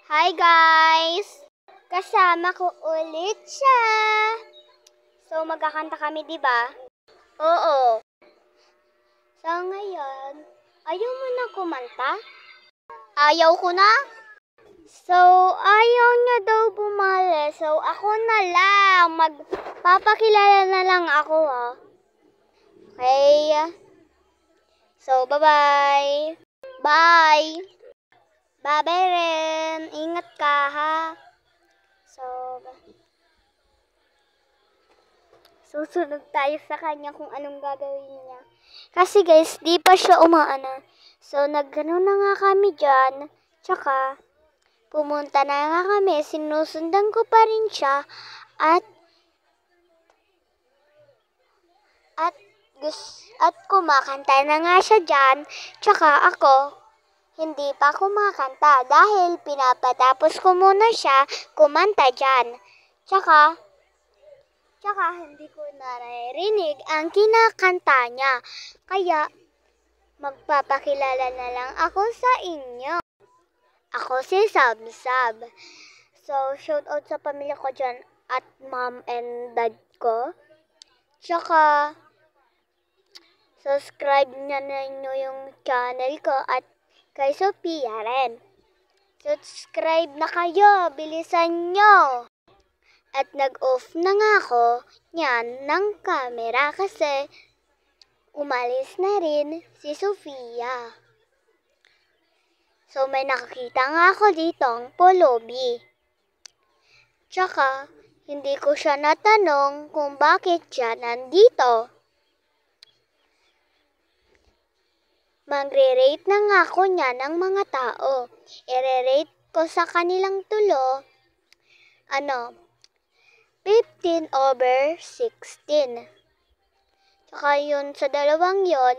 Hi guys! Kasama ko ulit siya. So magkakanta kami, 'di ba? Oo. So ngayon, ayaw mo na kumanta? Ayaw ko na? So ayaw niya daw bumali. So ako na lang. Magpapakilala na lang ako, ha. Okay? So bye-bye. Bye! Bye-bye rin. Ingat ka, ha. So, susunod tayo sa kanya kung anong gagawin niya. Kasi guys, di pa siya umaano. So, nagano na nga kami dyan. Tsaka, pumunta na nga kami. Sinusundan ko pa rin siya. At kumakanta na nga siya dyan. Tsaka ako, hindi pa kumakanta dahil pinapatapos ko muna siya kumanta dyan. Tsaka hindi ko naririnig ang kinakanta niya. Kaya magpapakilala na lang ako sa inyo. Ako si Sabsab. So, shout out sa pamilya ko dyan at mom and dad ko. Tsaka, subscribe na ninyo yung channel ko at kay Sophia rin. Subscribe na kayo, bilisan nyo. At nag-off na nga ako niyan ng camera kasi umalis na rin si Sophia. So may nakakita nga ako ditong pulubi. Tsaka hindi ko siya natanong kung bakit siya nandito. Magre-rate na nga ako niya ng mga tao. I-rate ko sa kanilang 15/16. Tsaka yun sa dalawang yun,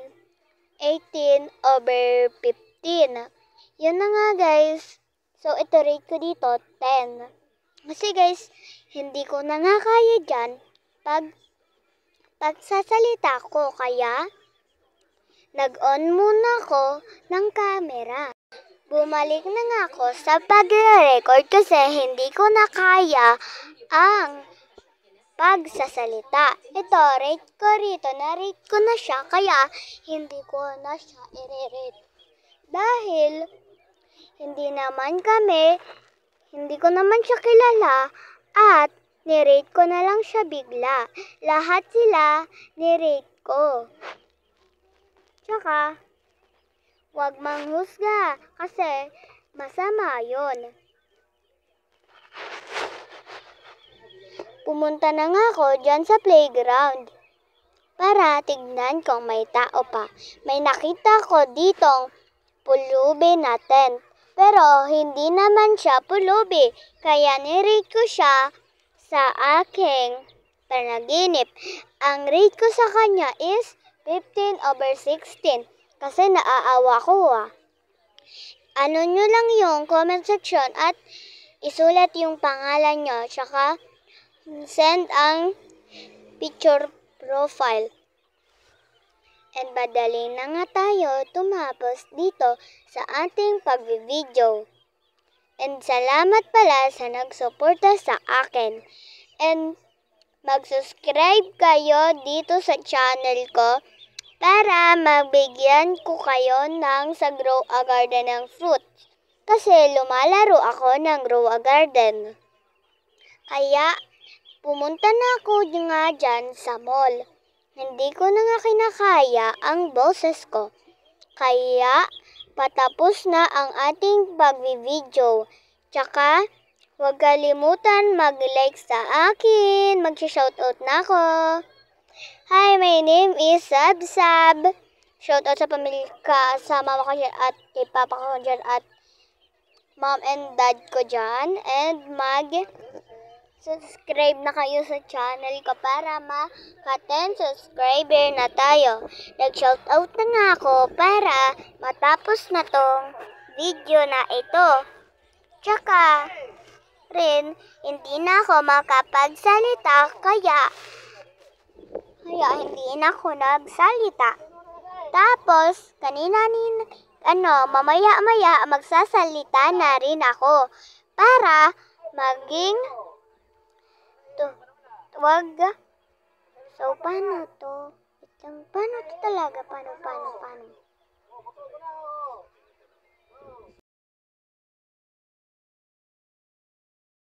18/15. Yun na nga guys. So ito rate ko dito, 10. Kasi guys, hindi ko na nga kaya dyan pagsasalita ko. Kaya nag-on muna ako ng camera. Bumalik na nga ako sa pagre-record kasi hindi ko na kaya ang pagsasalita. Ito, rate ko rito. Na-rate ko na siya kaya hindi ko na siya i-rate. Dahil hindi ko naman siya kilala at ni-rate ko na lang siya bigla. Lahat sila ni-rate ko. Tsaka, huwag manghusga kasi masama yun. Pumunta na nga ako dyan sa playground para tignan kung may tao pa. May nakita ko ditong pulubi na tent. Pero hindi naman siya pulubi. Kaya nirate ko siya sa aking panaginip. Ang rate ko sa kanya is 15/16. Kasi naaawa ko, Ano nyo lang yung comment section at isulat yung pangalan nyo. Tsaka send ang picture profile. And madali na nga tayo tumapos dito sa ating pag-video. And salamat pala sa nagsuporta sa akin. And mag-subscribe kayo dito sa channel ko para mabigyan ko kayo ng sa Grow a Garden ng fruit. Kasi lumalaro ako ng Grow a Garden. Kaya pumunta na ako nga dyan sa mall. Hindi ko na nga kinakaya ang boses ko. Kaya patapos na ang ating pag-video. Tsaka huwag kalimutan mag-like sa akin. Mag-shoutout na ako. Hi, my name is Sabsab. Shoutout sa pamilya sa mama ko dyan at kay papa ko dyan at mom and dad ko dyan. And subscribe na kayo sa channel ko para maka-10 subscriber na tayo. Nag-shoutout na nga ako para matapos na tong video na ito. Tsaka rin, hindi na ako makapagsalita kaya hindi na ako nagsalita. Tapos, mamaya-maya magsasalita na rin ako. para maging wag. So, paano to? Paano to talaga? Paano?